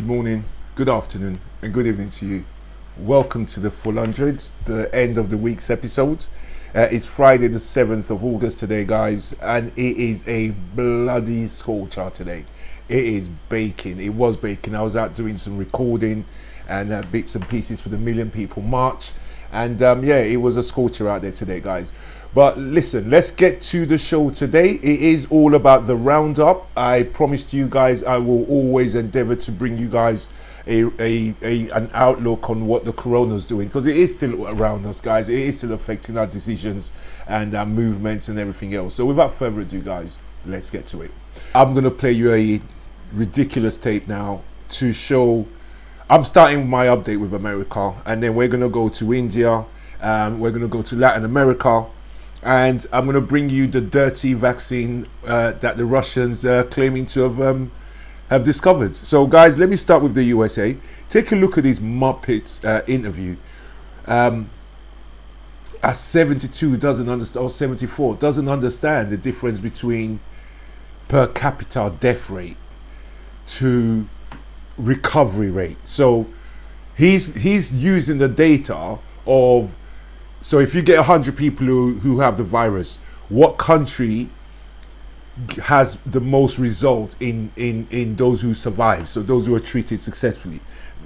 good morning, good afternoon, and good evening to you. Welcome to the Full Hundreds, the end of the week's episode. It's Friday the 7th of August today, guys, and it is a bloody scorcher today. It is baking. It was baking. I was out doing some recording and bits and pieces for the Million People March. And yeah, it was a scorcher out there today, guys. But listen, let's get to the show today. It is all about the roundup. I promised you guys I will always endeavor to bring you guys an outlook on what the corona's doing, because it is still around us, guys. It is still affecting our decisions and our movements and everything else. So without further ado, guys, let's get to it. I'm going to play you a ridiculous tape now to show. I'm starting with my update with America, and then we're going to go to India, we're going to go to Latin America, and I'm going to bring you the dirty vaccine that the Russians are claiming to have discovered. So guys, let me start with the USA. Take a look at this Muppets interview. At 72 doesn't understand, or 74 doesn't understand the difference between per capita death rate to recovery rate. So he's using the data of, so if you get 100 people who have the virus, what country has the most result in those who survive, so those who are treated successfully.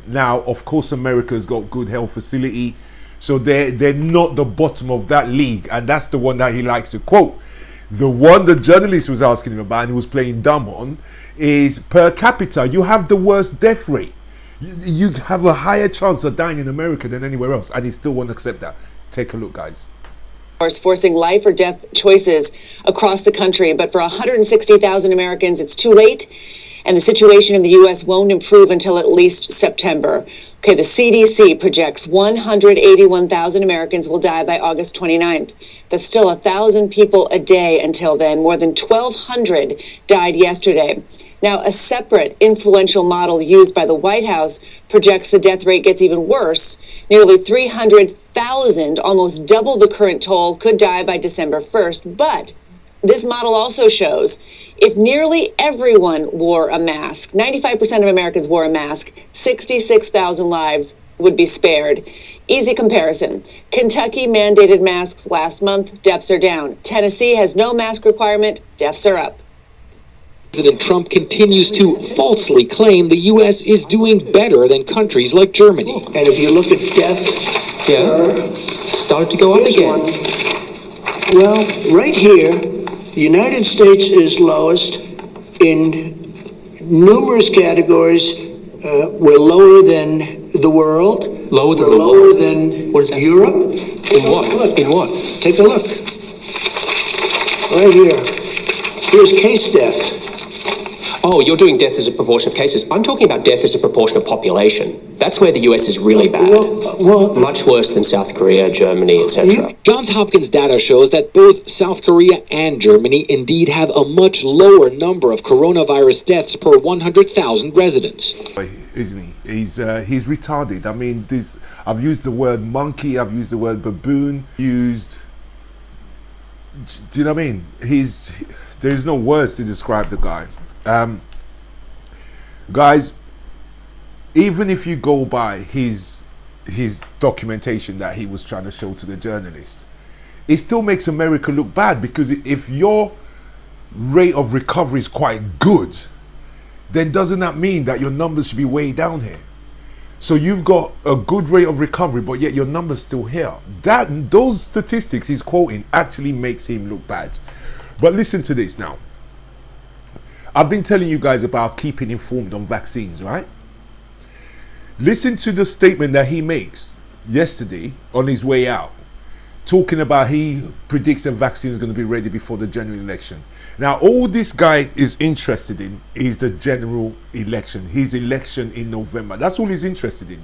Now of course America's got good health facility, so they're not the bottom of that league, and that's the one that he likes to quote. The one the journalist was asking him about and he was playing dumb on is per capita. You have the worst death rate. You have a higher chance of dying in America than anywhere else, and he still won't accept that. Take a look, guys. Forcing life or death choices across the country, but for 160,000 Americans, it's too late, and the situation in the U.S. won't improve until at least September. Okay, the CDC projects 181,000 Americans will die by August 29th. That's still 1,000 people a day until then. More than 1,200 died yesterday. Now, a separate influential model used by the White House projects the death rate gets even worse. Nearly 300,000, almost double the current toll, could die by December 1st. But this model also shows if nearly everyone wore a mask, 95% of Americans wore a mask, 66,000 lives would be spared. Easy comparison. Kentucky mandated masks last month, deaths are down. Tennessee has no mask requirement, deaths are up. President Trump continues to falsely claim the U.S. is doing better than countries like Germany. And if you look at death, started to go up again. Well, right here, the United States is lowest in numerous categories. We're lower than the world. Lower than We're the lower world? than What is that? Europe. In what? Look. In what? Take a look. Right here. Here's case death. Oh, you're doing death as a proportion of cases. I'm talking about death as a proportion of population. That's where the US is really bad. Much worse than South Korea, Germany, etc. Johns Hopkins data shows that both South Korea and Germany indeed have a much lower number of coronavirus deaths per 100,000 residents. Isn't he? He's retarded. I mean, I've used the word monkey, I've used the word baboon, do you know what I mean? There's no words to describe the guy. Guys, even if you go by his documentation that he was trying to show to the journalist, it still makes America look bad, because if your rate of recovery is quite good, then doesn't that mean that your numbers should be way down here? So you've got a good rate of recovery, but yet your numbers still here. Those statistics he's quoting actually makes him look bad. But listen to this now. I've been telling you guys about keeping informed on vaccines, right? Listen to the statement that he makes yesterday on his way out, talking about he predicts the vaccine is going to be ready before the general election. Now, all this guy is interested in is the general election, his election in November. That's all he's interested in.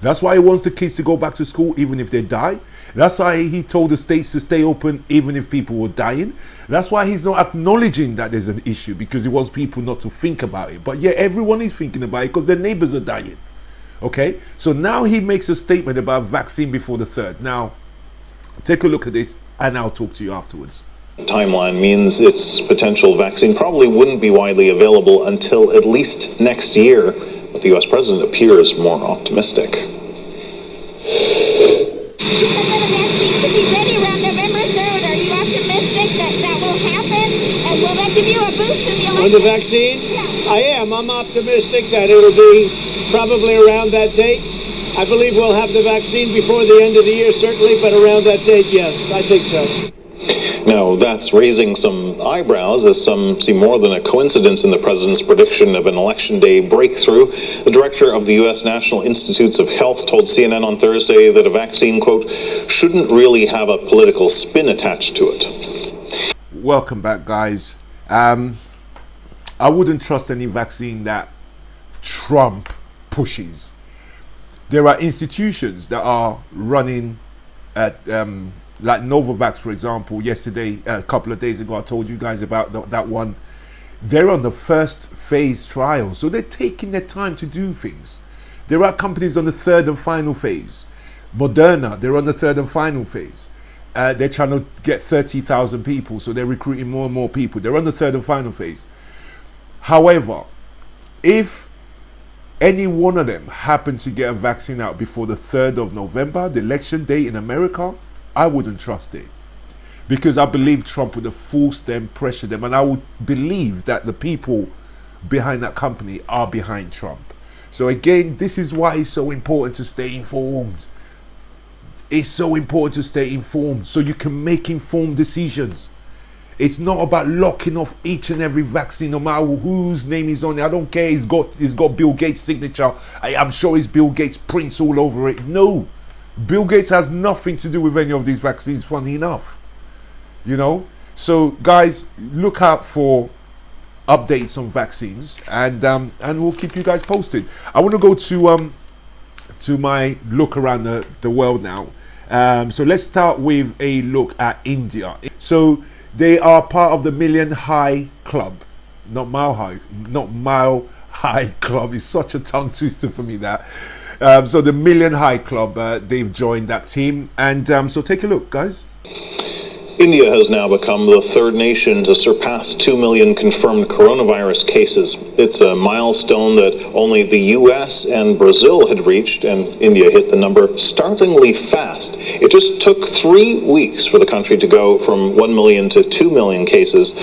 That's why he wants the kids to go back to school even if they die. That's why he told the states to stay open even if people were dying. That's why he's not acknowledging that there's an issue, because he wants people not to think about it. But yeah, everyone is thinking about it because their neighbors are dying. Okay, so now he makes a statement about vaccine before the 3rd. Now, take a look at this and I'll talk to you afterwards. Timeline means its potential vaccine probably wouldn't be widely available until at least next year. the U.S. president appears more optimistic. The vaccine to be ready around November 3rd. Are you optimistic that that will happen? And will that give you a boost in the election? On the vaccine? Yeah. I am. I'm optimistic that it'll be probably around that date. I believe we'll have the vaccine before the end of the year, certainly, but around that date, yes, I think so. Now, that's raising some eyebrows, as some see more than a coincidence in the president's prediction of an election day breakthrough. The director of the U.S. National Institutes of Health told CNN on Thursday that a vaccine, quote, shouldn't really have a political spin attached to it. Welcome back, guys. I wouldn't trust any vaccine that Trump pushes. There are institutions that are running at like Novavax, for example. Yesterday, a couple of days ago, I told you guys about that one. They're on the first phase trial, so they're taking their time to do things. There are companies on the third and final phase. Moderna, they're on the third and final phase. They're trying to get 30,000 people, so they're recruiting more and more people. They're on the third and final phase. However, if any one of them happen to get a vaccine out before the 3rd of November, the election day in America, I wouldn't trust it, because I believe Trump would have forced them, pressured them, and I would believe that the people behind that company are behind Trump. So again, this is why it's so important to stay informed. It's so important to stay informed so you can make informed decisions. It's not about locking off each and every vaccine, no matter whose name is on it. I don't care. He's got Bill Gates' signature. I'm sure it's Bill Gates' prints all over it. No, Bill Gates has nothing to do with any of these vaccines, funny enough. You know? So guys, look out for updates on vaccines, and we'll keep you guys posted. I want to go to my look around the world now. So let's start with a look at India. So they are part of the Million High Club, not Mile High Club. It's such a tongue twister for me, that. So the Million High Club, they've joined that team, and so take a look, guys. India has now become the third nation to surpass 2 million confirmed coronavirus cases. It's a milestone that only the U.S. and Brazil had reached, and India hit the number startlingly fast. It just took 3 weeks for the country to go from 1 million to 2 million cases.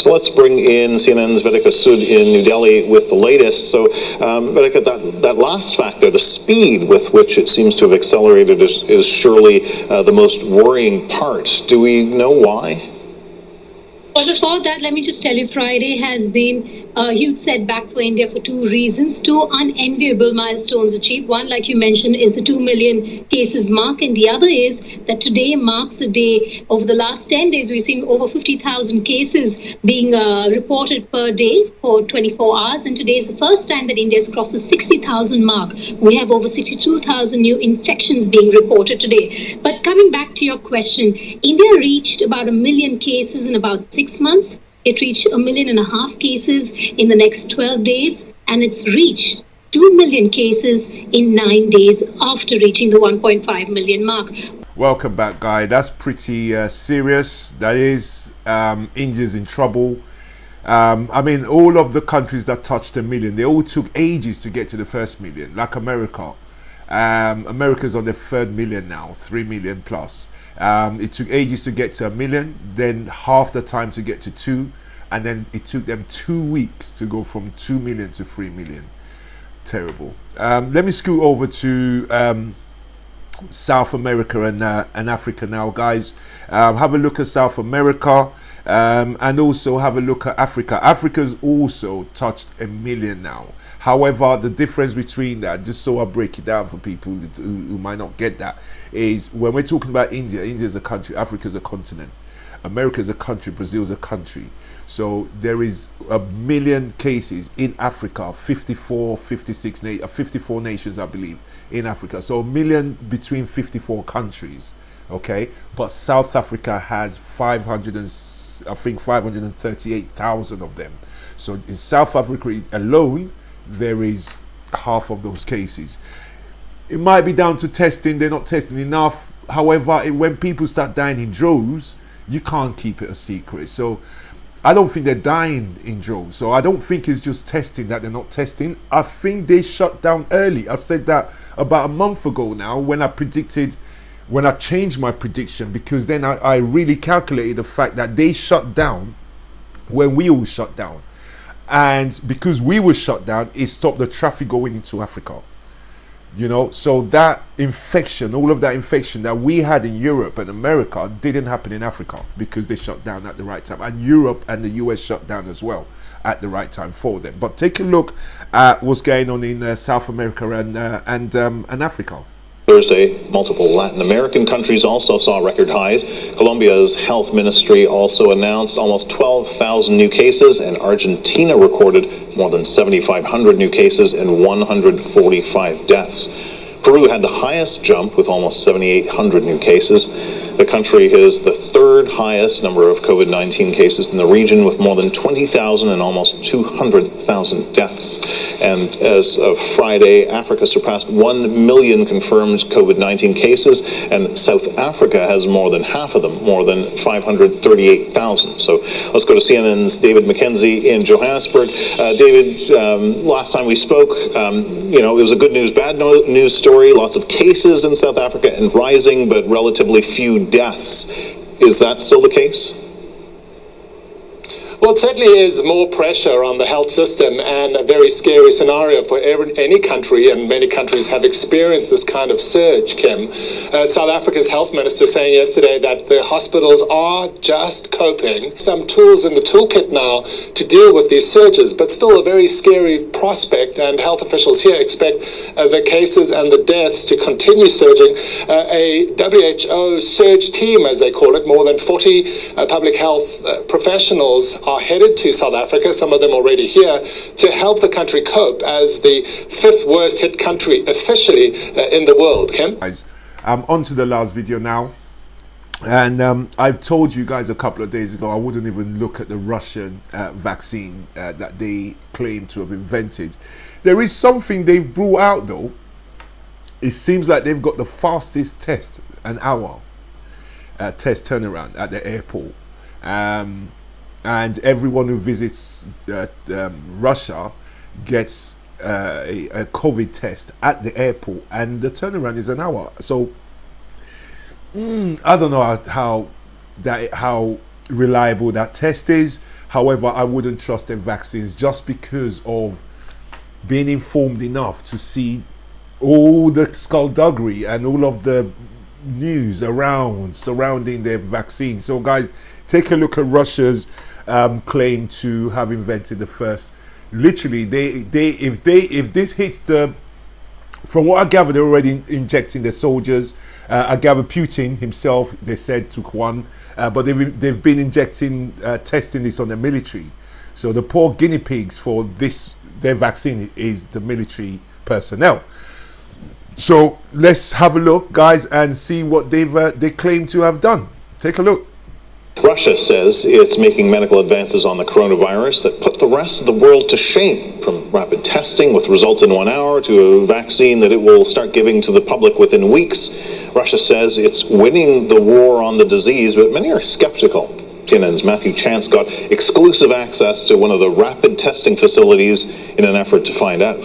So let's bring in CNN's Vedika Sood in New Delhi with the latest. So, Vedika, that last factor, the speed with which it seems to have accelerated, is surely the most worrying part. Do we know why? Well, before that, let me just tell you, Friday has been a huge setback for India for two reasons. Two unenviable milestones achieved. One, like you mentioned, is the 2 million cases mark, and the other is that today marks a day. Over the last 10 days, we've seen over 50,000 cases being reported per day for 24 hours, and today is the first time that India has crossed the 60,000 mark. We have over 62,000 new infections being reported today. But coming back to your question, India reached about 1 million cases in about 6 months. It reached 1.5 million cases in the next 12 days, and it's reached 2 million cases in 9 days after reaching the 1.5 million mark. Welcome back, guy. That's pretty serious. That is, India's in trouble. I mean, all of the countries that touched 1 million, they all took ages to get to the first million, like America. America's on the 3rd million now, 3 million plus. It took ages to get to 1 million, then half the time to get to 2, and then it took them 2 weeks to go from 2 million to 3 million. Terrible. Let me scoot over to South America and Africa now, guys. Have a look at South America, and also have a look at Africa. Africa's also touched 1 million now. However, the difference between that, just so I break it down for people who might not get that, is when we're talking about India, India is a country, Africa is a continent, America is a country, Brazil is a country. So there is 1 million cases in Africa, 54 nations, I believe, in Africa. So 1 million between 54 countries, okay? But South Africa has 538,000 of them. So in South Africa alone, there is half of those cases. It might be down to testing. They're not testing enough. However, when people start dying in droves, you can't keep it a secret. So I don't think they're dying in droves. So I don't think it's just testing that they're not testing. I think they shut down early. I said that about a month ago now when I changed my prediction, because then I really calculated the fact that they shut down when we all shut down. And because we were shut down, it stopped the traffic going into Africa. You know, so that infection, all of that infection that we had in Europe and America didn't happen in Africa because they shut down at the right time. And Europe and the US shut down as well at the right time for them. But take a look at what's going on in South America and Africa. Thursday, multiple Latin American countries also saw record highs. Colombia's health ministry also announced almost 12,000 new cases, and Argentina recorded more than 7,500 new cases and 145 deaths. Peru had the highest jump with almost 7,800 new cases. The country has the third highest number of COVID-19 cases in the region, with more than 20,000 and almost 200,000 deaths. And as of Friday, Africa surpassed 1 million confirmed COVID-19 cases, and South Africa has more than half of them, more than 538,000. So let's go to CNN's David McKenzie in Johannesburg. David, last time we spoke, it was a good news, bad news story. Lots of cases in South Africa and rising, but relatively few deaths. Is that still the case? Well, it certainly is more pressure on the health system, and a very scary scenario for any country, and many countries have experienced this kind of surge, Kim. South Africa's health minister saying yesterday that the hospitals are just coping. Some tools in the toolkit now to deal with these surges, but still a very scary prospect, and health officials here expect the cases and the deaths to continue surging. A WHO surge team, as they call it, more than 40 public health professionals are headed to South Africa, some of them already here, to help the country cope as the fifth worst hit country officially in the world. Kim? Guys, on to the last video now. And I told you guys a couple of days ago I wouldn't even look at the Russian vaccine that they claim to have invented. There is something they've brought out though. It seems like they've got the fastest test, an hour test turnaround at the airport. And everyone who visits Russia gets a COVID test at the airport, and the turnaround is an hour. So I don't know how reliable that test is. However, I wouldn't trust their vaccines just because of being informed enough to see all the skullduggery and all of the news surrounding their vaccine. So guys, take a look at Russia's claim to have invented the first. Literally, if this hits from what I gather, they're already injecting their soldiers. I gather Putin himself, they said, took one, but they've been injecting, testing this on the military. So the poor guinea pigs for their vaccine is the military personnel. So let's have a look, guys, and see what they claim to have done. Take a look. Russia says it's making medical advances on the coronavirus that put the rest of the world to shame, from rapid testing with results in 1 hour to a vaccine that it will start giving to the public within weeks. Russia says it's winning the war on the disease, but many are skeptical. CNN's Matthew Chance got exclusive access to one of the rapid testing facilities in an effort to find out.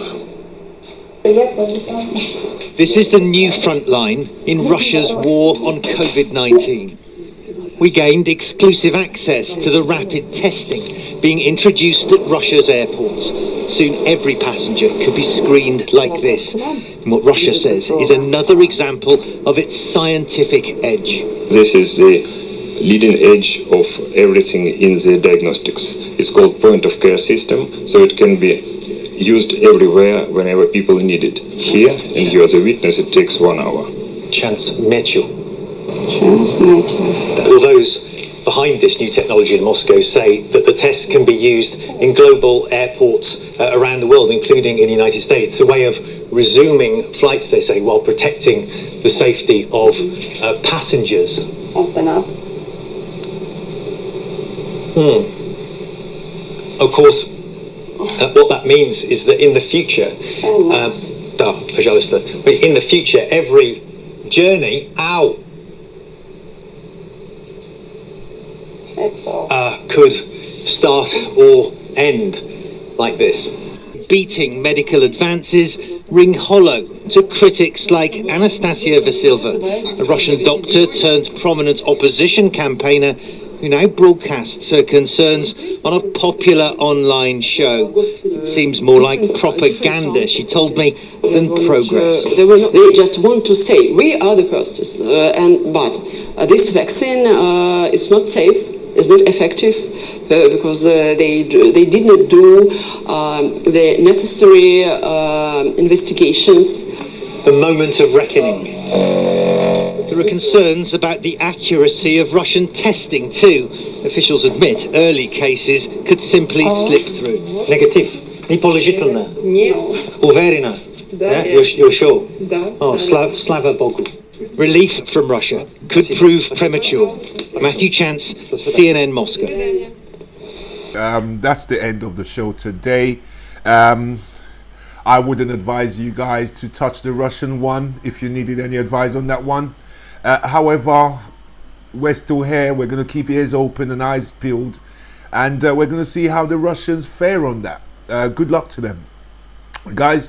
This is the new front line in Russia's war on COVID-19. We gained exclusive access to the rapid testing being introduced at Russia's airports. Soon every passenger could be screened like this. And what Russia says is another example of its scientific edge. This is the leading edge of everything in the diagnostics. It's called point-of-care system, so it can be used everywhere whenever people need it. Here, and you are the witness, it takes 1 hour. Chance Mitchell. All those behind this new technology in Moscow say that the test can be used in global airports around the world, including in the United States. A way of resuming flights, they say, while protecting the safety of passengers. Open up. Of course, what that means is that in the future, in the future, every journey, could start or end like this. Beating medical advances ring hollow to critics like Anastasia Vasilva, a Russian doctor turned prominent opposition campaigner who now broadcasts her concerns on a popular online show. It seems more like propaganda, she told me, than progress. They just want to say, we are the first, but this vaccine is not safe, is not effective, because they did not do the necessary investigations. The moment of reckoning. There are concerns about the accuracy of Russian testing too. Officials admit early cases could simply slip through. Negative. Не положительно. Нет. Уверена. You're sure? Oh, slava Bogu. Relief from Russia could prove premature. Matthew Chance, CNN Moscow. That's the end of the show today. I wouldn't advise you guys to touch the Russian one if you needed any advice on that one. However, we're still here. We're going to keep ears open and eyes peeled, and we're going to see how the Russians fare on that. Good luck to them, guys.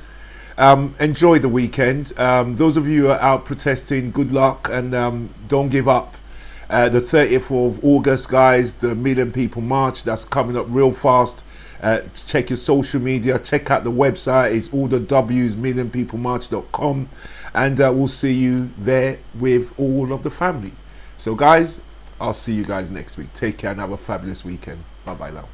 Enjoy the weekend. Those of you who are out protesting, good luck, and don't give up. The 30th of August, guys, the Million People March, that's coming up real fast. Check your social media, check out the website, it's all the W's, millionpeoplemarch.com, and we'll see you there with all of the family. So guys, I'll see you guys next week. Take care and have a fabulous weekend. Bye bye now.